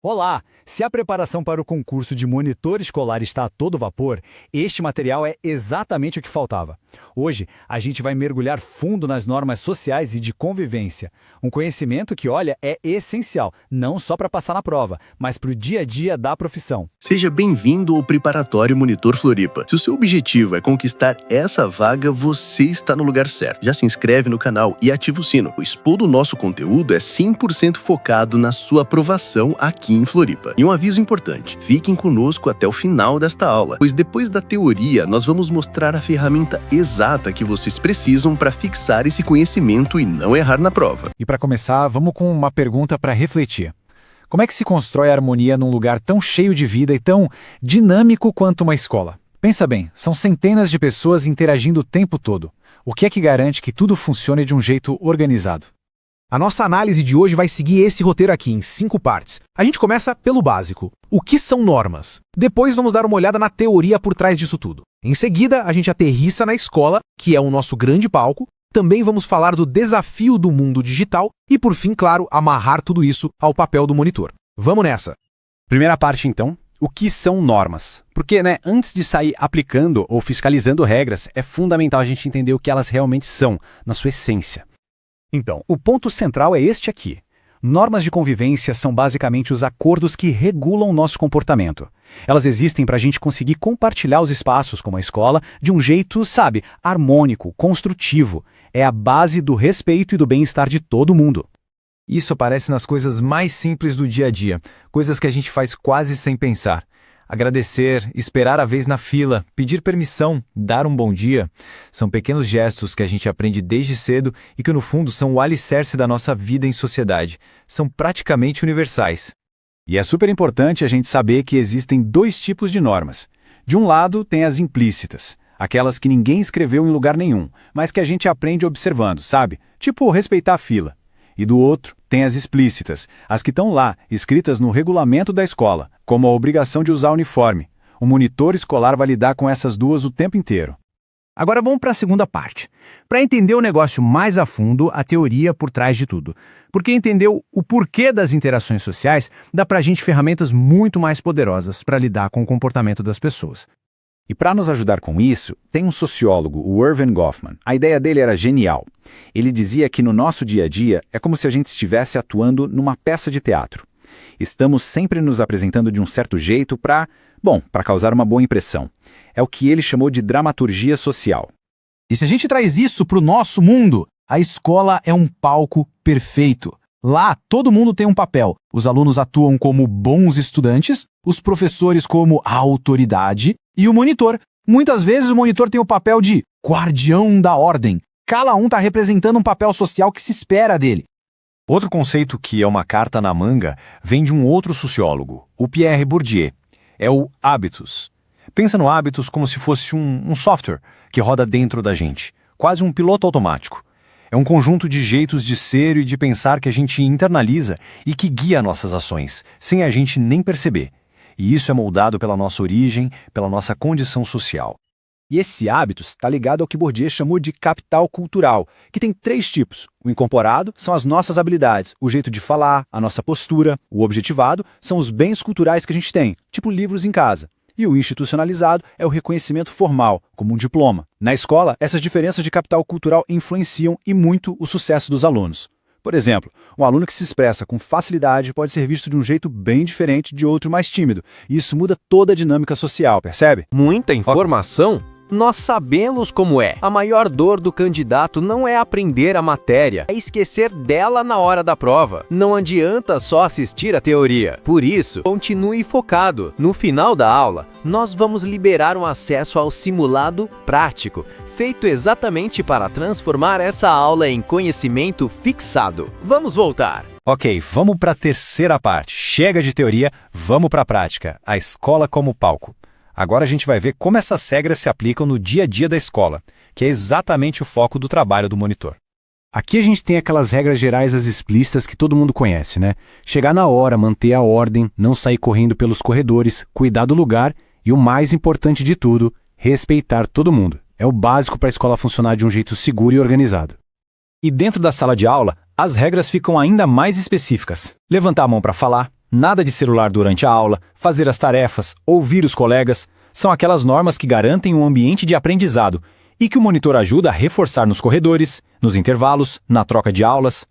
Olá! Se a preparação para o concurso de monitor escolar está a todo vapor, este material é exatamente o que faltava. Hoje, a gente vai mergulhar fundo nas normas sociais e de convivência. Um conhecimento que, olha, é essencial, não só para passar na prova, mas para o dia a dia da profissão. Seja bem-vindo ao Preparatório Monitor Floripa. Se o seu objetivo é conquistar essa vaga, você está no lugar certo. Já se inscreve no canal e ativa o sino, pois todo o nosso conteúdo é 100% focado na sua aprovação aqui em Floripa. E um aviso importante, fiquem conosco até o final desta aula, pois depois da teoria, nós vamos mostrar a ferramenta exata que vocês precisam para fixar esse conhecimento e não errar na prova. E para começar, vamos com uma pergunta para refletir. Como é que se constrói a harmonia num lugar tão cheio de vida e tão dinâmico quanto uma escola? Pensa bem, são centenas de pessoas interagindo o tempo todo. O que é que garante que tudo funcione de um jeito organizado? A nossa análise de hoje vai seguir esse roteiro aqui em 5 partes. A gente começa pelo básico. O que são normas? Depois vamos dar uma olhada na teoria por trás disso tudo. Em seguida, a gente aterrissa na escola, que é o nosso grande palco. Também vamos falar do desafio do mundo digital e, por fim, claro, amarrar tudo isso ao papel do monitor. Vamos nessa! Primeira parte, então. O que são normas? Porque, antes de sair aplicando ou fiscalizando regras, é fundamental a gente entender o que elas realmente são, na sua essência. Então, o ponto central é este aqui. Normas de convivência são basicamente os acordos que regulam o nosso comportamento. Elas existem para a gente conseguir compartilhar os espaços, como a escola, de um jeito, harmônico, construtivo. É a base do respeito e do bem-estar de todo mundo. Isso aparece nas coisas mais simples do dia a dia, coisas que a gente faz quase sem pensar. Agradecer, esperar a vez na fila, pedir permissão, dar um bom dia. São pequenos gestos que a gente aprende desde cedo e que, no fundo, são o alicerce da nossa vida em sociedade. São praticamente universais. E é super importante a gente saber que existem dois tipos de normas. De um lado, tem as implícitas, aquelas que ninguém escreveu em lugar nenhum, mas que a gente aprende observando, Tipo respeitar a fila. E do outro, tem as explícitas, as que estão lá, escritas no regulamento da escola, como a obrigação de usar uniforme. O monitor escolar vai lidar com essas duas o tempo inteiro. Agora vamos para a segunda parte. Para entender o negócio mais a fundo, a teoria por trás de tudo. Porque entender o porquê das interações sociais dá para a gente ferramentas muito mais poderosas para lidar com o comportamento das pessoas. E para nos ajudar com isso, tem um sociólogo, o Erving Goffman. A ideia dele era genial. Ele dizia que no nosso dia a dia é como se a gente estivesse atuando numa peça de teatro. Estamos sempre nos apresentando de um certo jeito para causar uma boa impressão. É o que ele chamou de dramaturgia social. E se a gente traz isso para o nosso mundo, a escola é um palco perfeito. Lá, todo mundo tem um papel. Os alunos atuam como bons estudantes, os professores como a autoridade e o monitor. Muitas vezes o monitor tem o papel de guardião da ordem. Cada um está representando um papel social que se espera dele. Outro conceito que é uma carta na manga vem de um outro sociólogo, o Pierre Bourdieu. É o hábitos. Pensa no hábitos como se fosse um software que roda dentro da gente, quase um piloto automático. É um conjunto de jeitos de ser e de pensar que a gente internaliza e que guia nossas ações, sem a gente nem perceber. E isso é moldado pela nossa origem, pela nossa condição social. E esse hábitos está ligado ao que Bourdieu chamou de capital cultural, que tem 3 tipos. O incorporado são as nossas habilidades, o jeito de falar, a nossa postura. O objetivado são os bens culturais que a gente tem, tipo livros em casa. E o institucionalizado é o reconhecimento formal, como um diploma. Na escola, essas diferenças de capital cultural influenciam e muito o sucesso dos alunos. Por exemplo, um aluno que se expressa com facilidade pode ser visto de um jeito bem diferente de outro mais tímido. E isso muda toda a dinâmica social, percebe? Muita informação? Nós sabemos como é. A maior dor do candidato não é aprender a matéria, é esquecer dela na hora da prova. Não adianta só assistir a teoria. Por isso, continue focado. No final da aula, nós vamos liberar um acesso ao simulado prático, feito exatamente para transformar essa aula em conhecimento fixado. Vamos voltar. Ok, vamos para a terceira parte. Chega de teoria, vamos para a prática. A escola como palco. Agora a gente vai ver como essas regras se aplicam no dia a dia da escola, que é exatamente o foco do trabalho do monitor. Aqui a gente tem aquelas regras gerais as explícitas que todo mundo conhece, Chegar na hora, manter a ordem, não sair correndo pelos corredores, cuidar do lugar e o mais importante de tudo, respeitar todo mundo. É o básico para a escola funcionar de um jeito seguro e organizado. E dentro da sala de aula, as regras ficam ainda mais específicas. Levantar a mão para falar, Nada de celular durante a aula, fazer as tarefas, ouvir os colegas. São aquelas normas que garantem um ambiente de aprendizado e que o monitor ajuda a reforçar nos corredores, nos intervalos, na troca de aulas.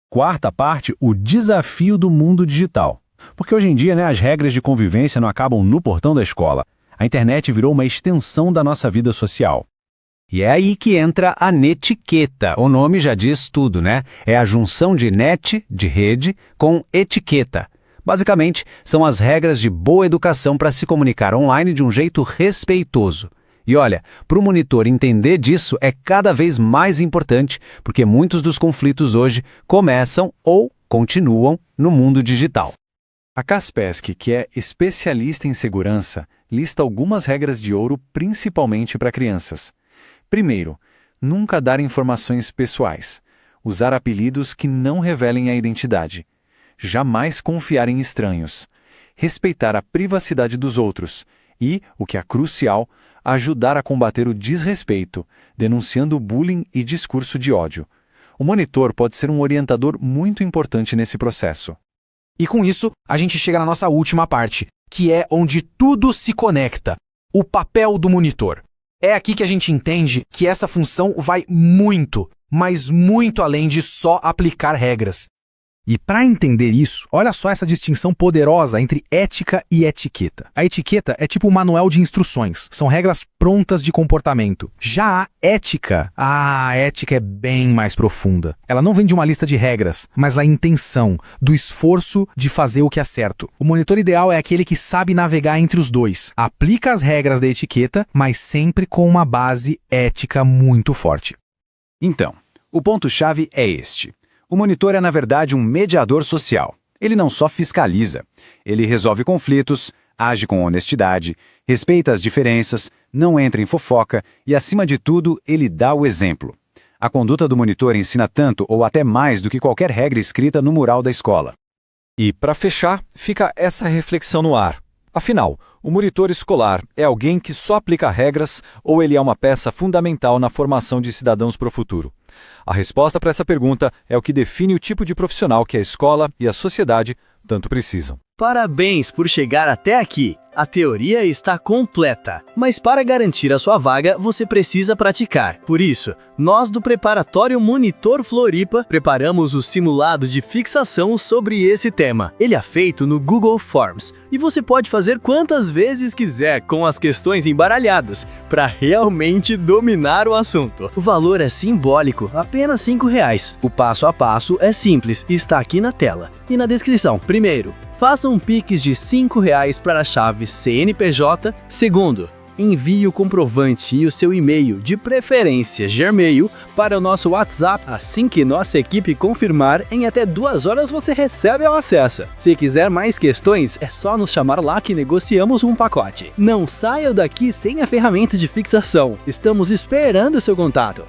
Quarta parte, o desafio do mundo digital. Porque hoje em dia, as regras de convivência não acabam no portão da escola. A internet virou uma extensão da nossa vida social. E é aí que entra a netiqueta. O nome já diz tudo, né? É a junção de net, de rede, com etiqueta. Basicamente, são as regras de boa educação para se comunicar online de um jeito respeitoso. E olha, para o monitor entender disso é cada vez mais importante, porque muitos dos conflitos hoje começam ou continuam no mundo digital. A Kaspersky, que é especialista em segurança, lista algumas regras de ouro principalmente para crianças. Primeiro, nunca dar informações pessoais. Usar apelidos que não revelem a identidade. Jamais confiar em estranhos. Respeitar a privacidade dos outros. E, o que é crucial, ajudar a combater o desrespeito, denunciando bullying e discurso de ódio. O monitor pode ser um orientador muito importante nesse processo. E com isso, a gente chega na nossa última parte, que é onde tudo se conecta, o papel do monitor. É aqui que a gente entende que essa função vai muito, mas muito além de só aplicar regras. E para entender isso, olha só essa distinção poderosa entre ética e etiqueta. A etiqueta é tipo um manual de instruções, são regras prontas de comportamento. Já a ética é bem mais profunda. Ela não vem de uma lista de regras, mas a intenção, do esforço de fazer o que é certo. O monitor ideal é aquele que sabe navegar entre os dois. Aplica as regras da etiqueta, mas sempre com uma base ética muito forte. Então, o ponto-chave é este. O monitor é, na verdade, um mediador social. Ele não só fiscaliza, ele resolve conflitos, age com honestidade, respeita as diferenças, não entra em fofoca e, acima de tudo, ele dá o exemplo. A conduta do monitor ensina tanto ou até mais do que qualquer regra escrita no mural da escola. E, para fechar, fica essa reflexão no ar. Afinal, o monitor escolar é alguém que só aplica regras ou ele é uma peça fundamental na formação de cidadãos para o futuro? A resposta para essa pergunta é o que define o tipo de profissional que a escola e a sociedade tanto precisam. Parabéns por chegar até aqui! A teoria está completa, mas para garantir a sua vaga, você precisa praticar. Por isso, nós do Preparatório Monitor Floripa preparamos o simulado de fixação sobre esse tema. Ele é feito no Google Forms e você pode fazer quantas vezes quiser com as questões embaralhadas para realmente dominar o assunto. O valor é simbólico, apenas R$ 5. O passo a passo é simples e está aqui na tela e na descrição. Primeiro, faça um Pix de R$ 5 para a chave CNPJ. Segundo, envie o comprovante e o seu e-mail, de preferência Gmail, para o nosso WhatsApp. Assim que nossa equipe confirmar, em até 2 horas você recebe o acesso. Se quiser mais questões, é só nos chamar lá que negociamos um pacote. Não saia daqui sem a ferramenta de fixação. Estamos esperando o seu contato.